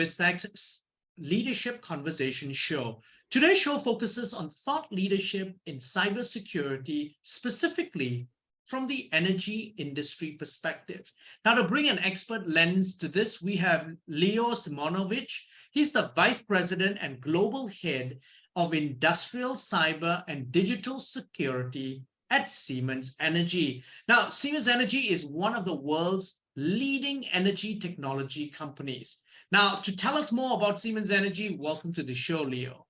Investec's Leadership Conversation show. Today's show focuses on thought leadership in cybersecurity, specifically from the energy industry perspective. Now, to bring an expert lens to this, we have Leo Simonovich. He's the Vice President and Global Head of Industrial Cyber and Digital Security at Siemens Energy. Now, Siemens Energy is one of the world's leading energy technology companies. Now, to tell us more about Siemens Energy, welcome to the show, Leo.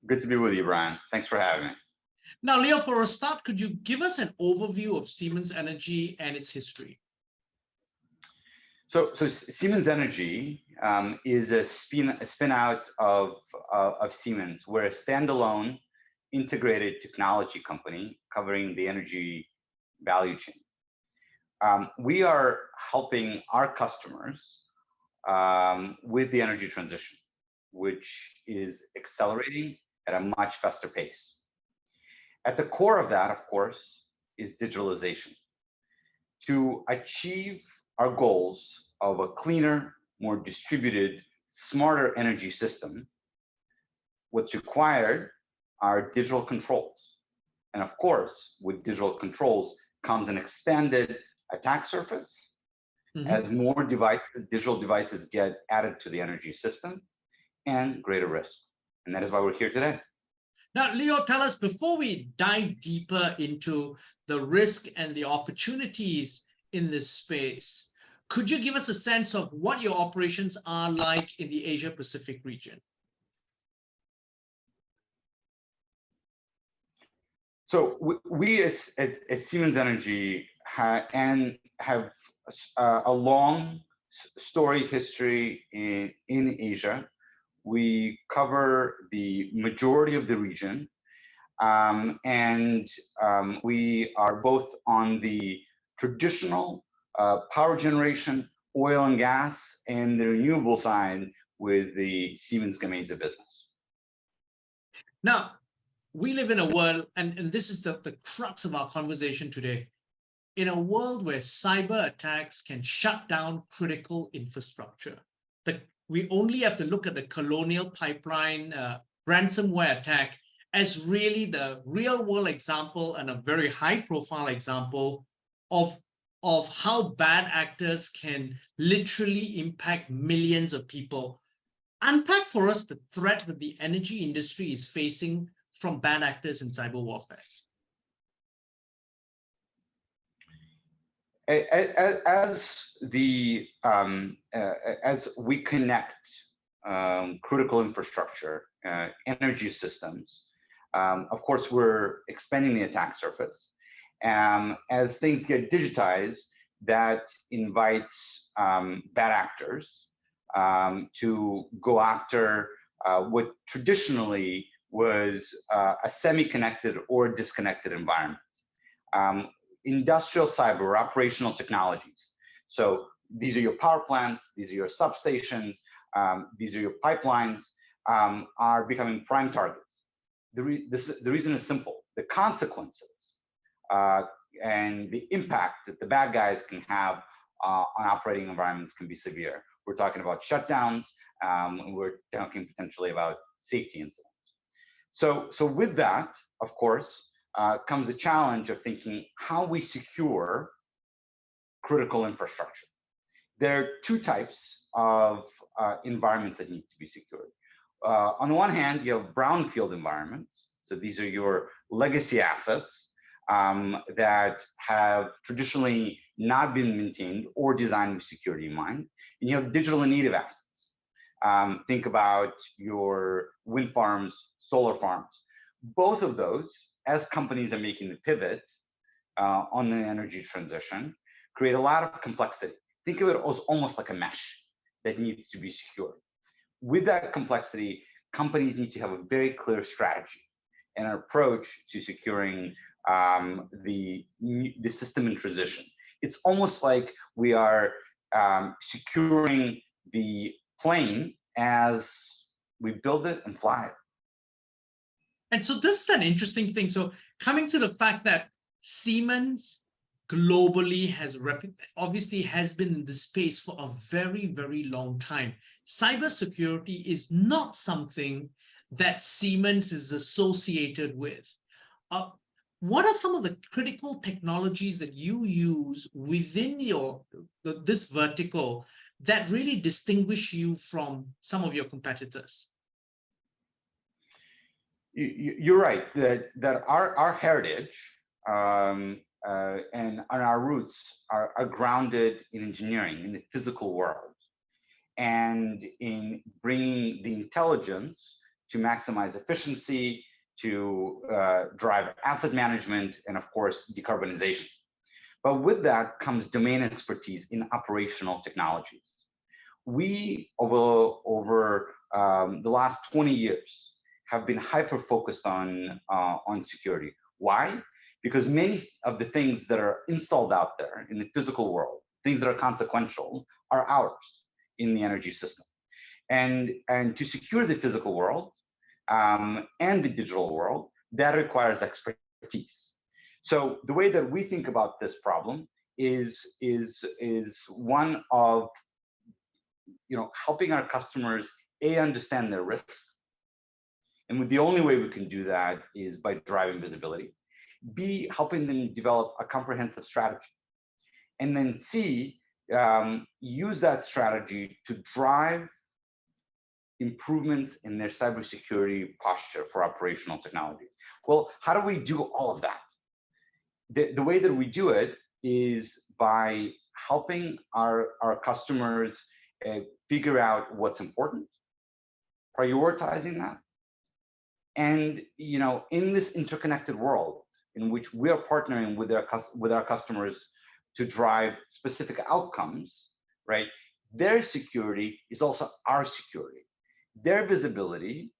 Good to be with you, Brian. Thanks for having me. Now, Leo, for a start, could you give us an overview of Siemens Energy and its history? So Siemens Energy is a spin out of Siemens. We're a standalone integrated technology company covering the energy value chain. We are helping our customers with the energy transition, which is accelerating at a much faster pace. At the core of that, of course, is digitalization. To achieve our goals of a cleaner, more distributed, smarter energy system, what's required are digital controls. And of course, with digital controls comes an expanded attack surface as more digital devices get added to the energy system, and greater risk. And that is why we're here today. Now, Leo, tell us, before we dive deeper into the risk and the opportunities in this space, could you give us a sense of what your operations are like in the Asia-Pacific region? So we as Siemens Energy have a long storied history in Asia. We cover the majority of the region, and we are both on the traditional power generation, oil and gas, and the renewable side with the Siemens Gamesa business. Now, we live in a world, and this is the crux of our conversation today, in a world where cyber attacks can shut down critical infrastructure. We only have to look at the Colonial Pipeline ransomware attack as really the real world example and a very high profile example of how bad actors can literally impact millions of people. Unpack for us the threat that the energy industry is facing from bad actors in cyber warfare. As we connect critical infrastructure, energy systems, of course, we're expanding the attack surface. As things get digitized, that invites bad actors to go after what traditionally was a semi-connected or disconnected environment. Industrial cyber or operational technologies. So these are your power plants, these are your substations, these are your pipelines, are becoming prime targets. The reason is simple. The consequences and the impact that the bad guys can have on operating environments can be severe. We're talking about shutdowns, we're talking potentially about safety incidents. So with that, of course, comes the challenge of thinking how we secure critical infrastructure. There are two types of environments that need to be secured. On the one hand, you have brownfield environments. So these are your legacy assets that have traditionally not been maintained or designed with security in mind. And you have digital and native assets. Think about your wind farms, solar farms. Both of those, as companies are making the pivot on the energy transition, create a lot of complexity. Think of it as almost like a mesh that needs to be secured. With that complexity, companies need to have a very clear strategy and an approach to securing the system in transition. It's almost like we are securing the plane as we build it and fly it. And so this is an interesting thing. So coming to the fact that Siemens globally obviously has been in this space for a very, very long time. cybersecurity is not something that Siemens is associated with. Uh, what are some of the critical technologies that you use within this vertical that really distinguish you from some of your competitors? You're right that our heritage and our roots are grounded in engineering, in the physical world, and in bringing the intelligence to maximize efficiency, to drive asset management, and of course, decarbonization. But with that comes domain expertise in operational technologies. We, over the last 20 years, have been hyper-focused on security. Why? Because many of the things that are installed out there in the physical world, things that are consequential, are ours in the energy system. And to secure the physical world and the digital world, that requires expertise. So the way that we think about this problem is one of helping our customers understand their risks, and the only way we can do that is by driving visibility. B, helping them develop a comprehensive strategy, and then C, use that strategy to drive improvements in their cybersecurity posture for operational technologies. Well, how do we do all of that? The way that we do it is by helping our customers figure out what's important, prioritizing that, and in this interconnected world in which we are partnering with our customers to drive specific outcomes, right? Their security is also our security. Their visibility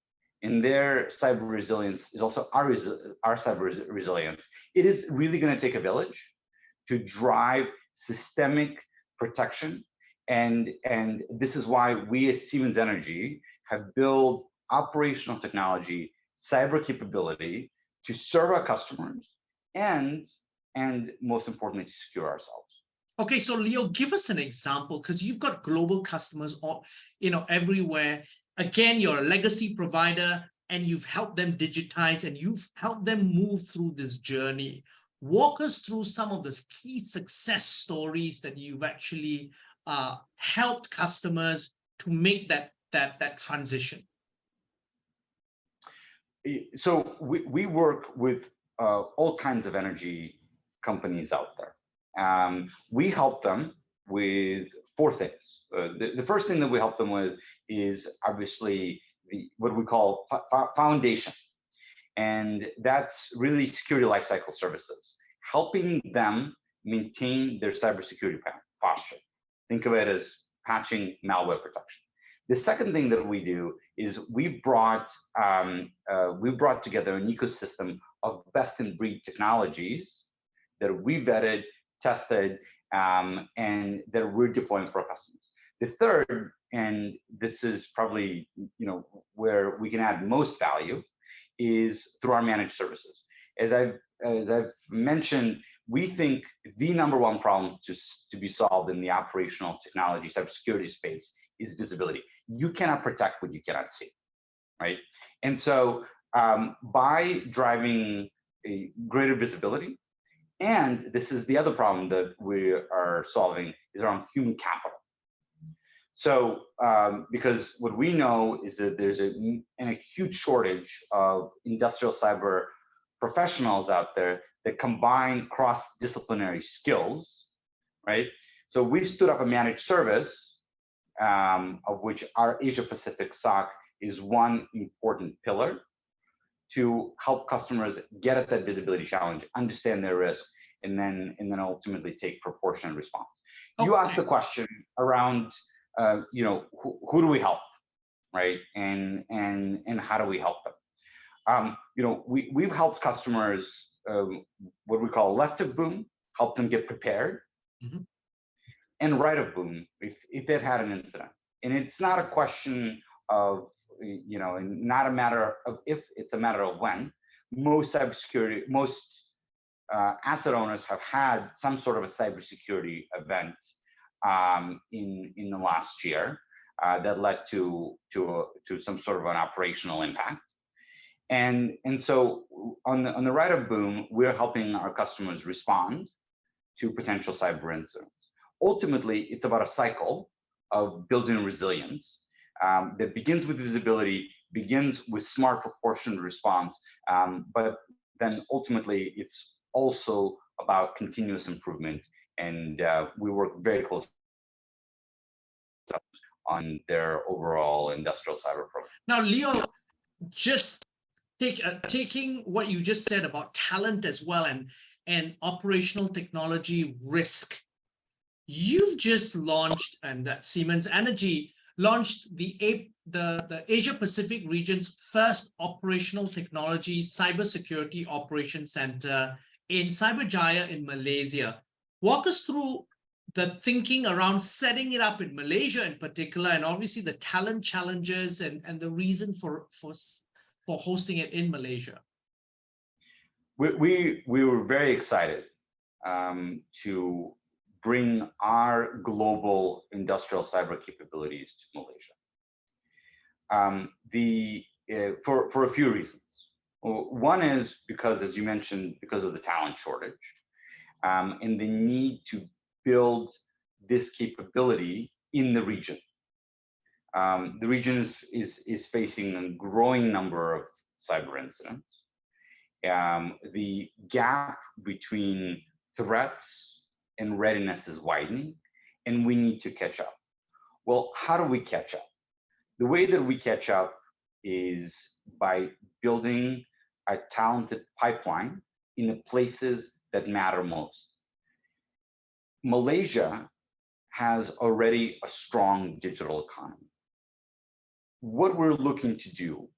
and their cyber resilience is also our cyber resilience. It is really going to take a village to drive systemic protection, and this is why we as Siemens Energy have built operational technology, cyber capability to serve our customers and most importantly, to secure ourselves. Okay, so Leo, give us an example, because you've got global customers everywhere. Again, you're a legacy provider and you've helped them digitize and you've helped them move through this journey. Walk us through some of the key success stories that you've actually helped customers to make that transition. So we work with all kinds of energy companies out there. We help them with four things. The first thing that we help them with is obviously what we call foundation. And that's really security lifecycle services, helping them maintain their cybersecurity posture. Think of it as patching, malware protection. The second thing that we do is we've brought together an ecosystem of best-in-breed technologies that we vetted, tested, and that we're deploying for our customers. The third, and this is probably where we can add most value, is through our managed services. As I've mentioned, we think the number one problem to be solved in the operational technology cybersecurity space is visibility. You cannot protect what you cannot see, right? And so by driving a greater visibility, and this is the other problem that we are solving, is around human capital. So because what we know is that there's an acute shortage of industrial cyber professionals out there that combine cross-disciplinary skills, right? So we've stood up a managed service, of which our Asia Pacific SOC is one important pillar, to help customers get at that visibility challenge, understand their risk, and then ultimately take proportionate response. Okay. You asked the question around, who do we help, right? And how do we help them? We've helped customers, what we call left of boom, help them get prepared, mm-hmm. and right of boom, if they've had an incident. And it's not a question of, not a matter of if, it's a matter of when. Most asset owners have had some sort of a cybersecurity event in the last year. that led to some sort of an operational impact. And so on the right of boom, we're helping our customers respond to potential cyber incidents. Ultimately, it's about a cycle of building resilience that begins with visibility, begins with smart proportioned response, but then ultimately it's also about continuous improvement. And we work very closely on their overall industrial cyber program. Now, Leo, just taking what you just said about talent as well and operational technology risk, you've just launched, and that Siemens Energy launched the Asia Pacific region's first operational technology cybersecurity operations center in Cyberjaya in Malaysia. Walk us through the thinking around setting it up in Malaysia in particular, and obviously the talent challenges and the reason for hosting it in Malaysia. We were very excited to bring our global industrial cyber capabilities to Malaysia. For a few reasons. One is because, as you mentioned, because of the talent shortage and the need to build this capability in the region. The region is facing a growing number of cyber incidents. The gap between threats and readiness is widening, and we need to catch up. Well, how do we catch up? The way that we catch up is by building a talented pipeline in the places that matter most. Malaysia has already a strong digital economy. What we're looking to do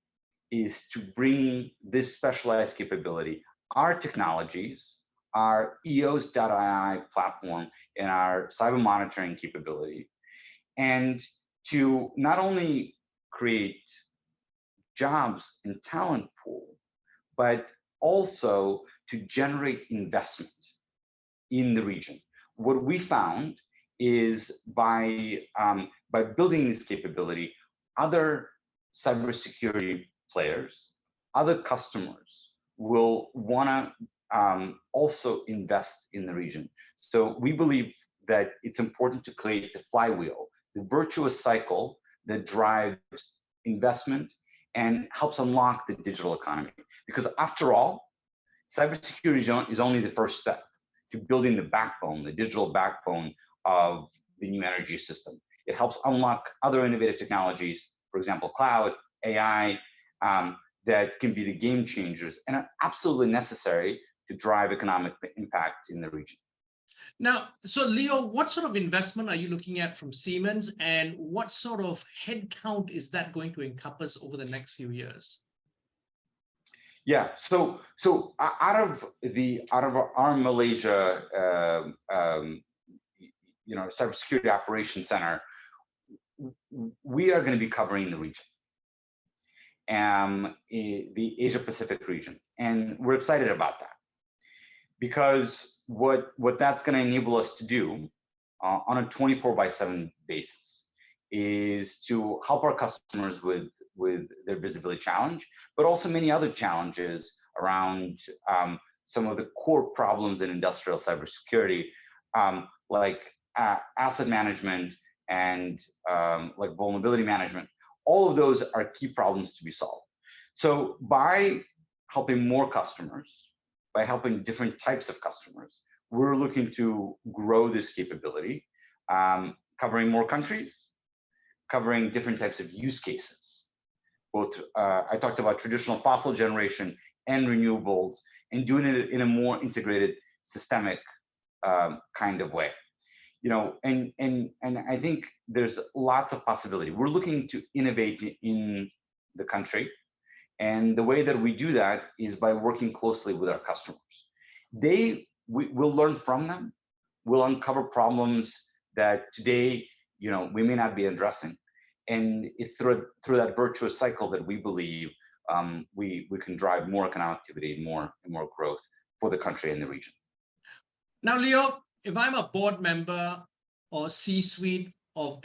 is to bring this specialized capability, our technologies, our EOS.ai platform, and our cyber monitoring capability, and to not only create jobs and talent pool, but also to generate investment in the region. What we found is by building this capability, other cybersecurity players, other customers will want to also invest in the region. So we believe that it's important to create the flywheel, the virtuous cycle that drives investment and helps unlock the digital economy. Because after all, cybersecurity is only the first step to building the backbone, the digital backbone of the new energy system. It helps unlock other innovative technologies, for example, cloud, AI, that can be the game changers and are absolutely necessary to drive economic impact in the region. Now, so Leo, what sort of investment are you looking at from Siemens, and what sort of headcount is that going to encompass over the next few years? Yeah, so out of our Malaysia, cybersecurity operations center, we are going to be covering the region, the Asia Pacific region, and we're excited about that because what that's going to enable us to do on a 24/7 basis is to help our customers with their visibility challenge, but also many other challenges around some of the core problems in industrial cybersecurity, like asset management and like vulnerability management. All of those are key problems to be solved. So by helping more customers, by helping different types of customers, we're looking to grow this capability, covering more countries, covering different types of use cases. Both, I talked about traditional fossil generation and renewables, and doing it in a more integrated, systemic kind of way. And I think there's lots of possibility. We're looking to innovate in the country, and the way that we do that is by working closely with our customers. We'll learn from them. We'll uncover problems that today, we may not be addressing, and it's through that virtuous cycle that we believe we can drive more economic activity and more growth for the country and the region. Now, Leo, if I'm a board member or C-suite of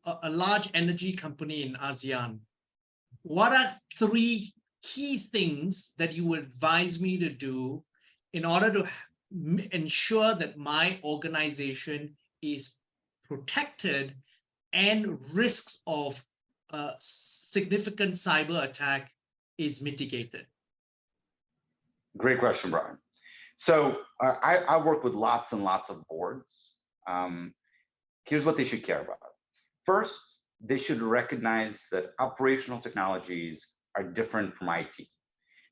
a large energy company in ASEAN, what are 3 key things that you would advise me to do in order to ensure that my organization is protected and risks of a significant cyber attack is mitigated? Great question, Brian. So I work with lots and lots of boards. Here's what they should care about. First, they should recognize that operational technologies are different from IT,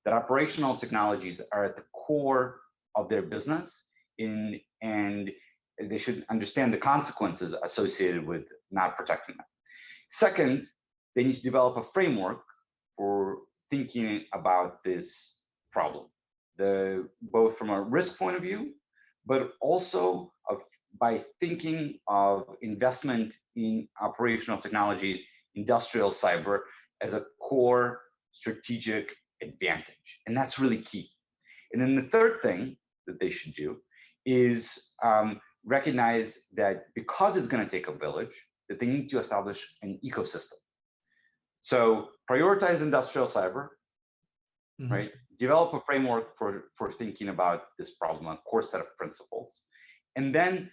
that operational technologies are at the core of their business, and they should understand the consequences associated with not protecting them. Second, they need to develop a framework for thinking about this problem, both from a risk point of view, but also by thinking of investment in operational technologies, industrial cyber, as a core strategic advantage. And that's really key. And then the third thing that they should do is recognize that because it's going to take a village, that they need to establish an ecosystem. So prioritize industrial cyber, right? Develop a framework for thinking about this problem, a core set of principles, and then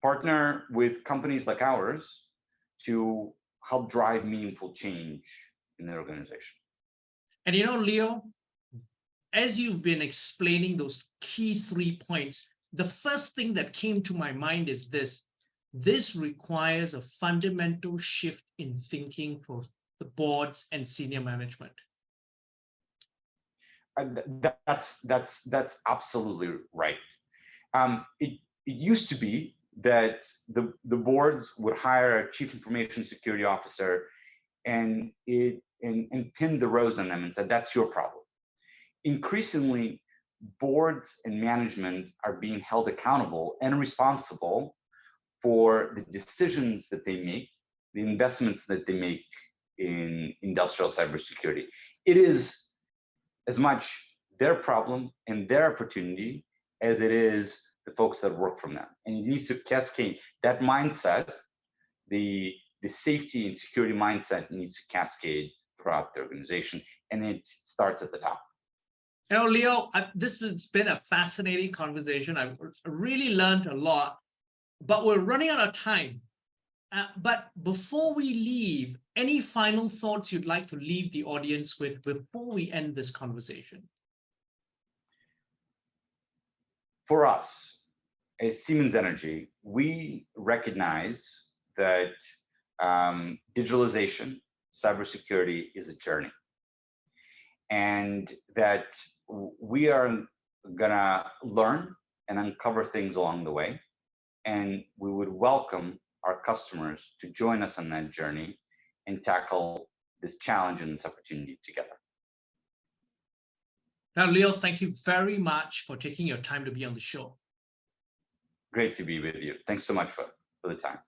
partner with companies like ours to help drive meaningful change in their organization. And Leo, as you've been explaining those key 3 points, the first thing that came to my mind is this requires a fundamental shift in thinking for the boards and senior management. That's absolutely right. It used to be that the boards would hire a chief information security officer and pin the rose on them and said, that's your problem. Increasingly, boards and management are being held accountable and responsible for the decisions that they make, the investments that they make in industrial cybersecurity. It is as much their problem and their opportunity as it is the folks that work from them. And it needs to cascade that mindset, the safety and security mindset needs to cascade throughout the organization, and it starts at the top. Leo, this has been a fascinating conversation. I've really learned a lot, but we're running out of time. But before we leave, any final thoughts you'd like to leave the audience with before we end this conversation? For us, as Siemens Energy, we recognize that digitalization, cybersecurity is a journey, and that we are gonna learn and uncover things along the way, and we would welcome our customers to join us on that journey and tackle this challenge and this opportunity together. Now, Leo, thank you very much for taking your time to be on the show. Great to be with you. Thanks so much for the time.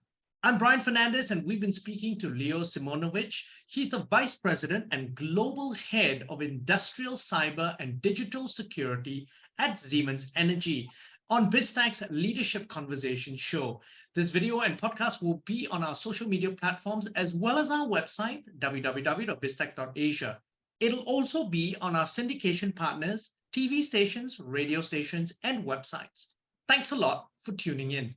I'm Brian Fernandez, and we've been speaking to Leo Simonovich. He's the Vice President and Global Head of Industrial Cyber and Digital Security at Siemens Energy on BizTech's Leadership Conversation show. This video and podcast will be on our social media platforms as well as our website, www.biztech.asia. It'll also be on our syndication partners, TV stations, radio stations, and websites. Thanks a lot for tuning in.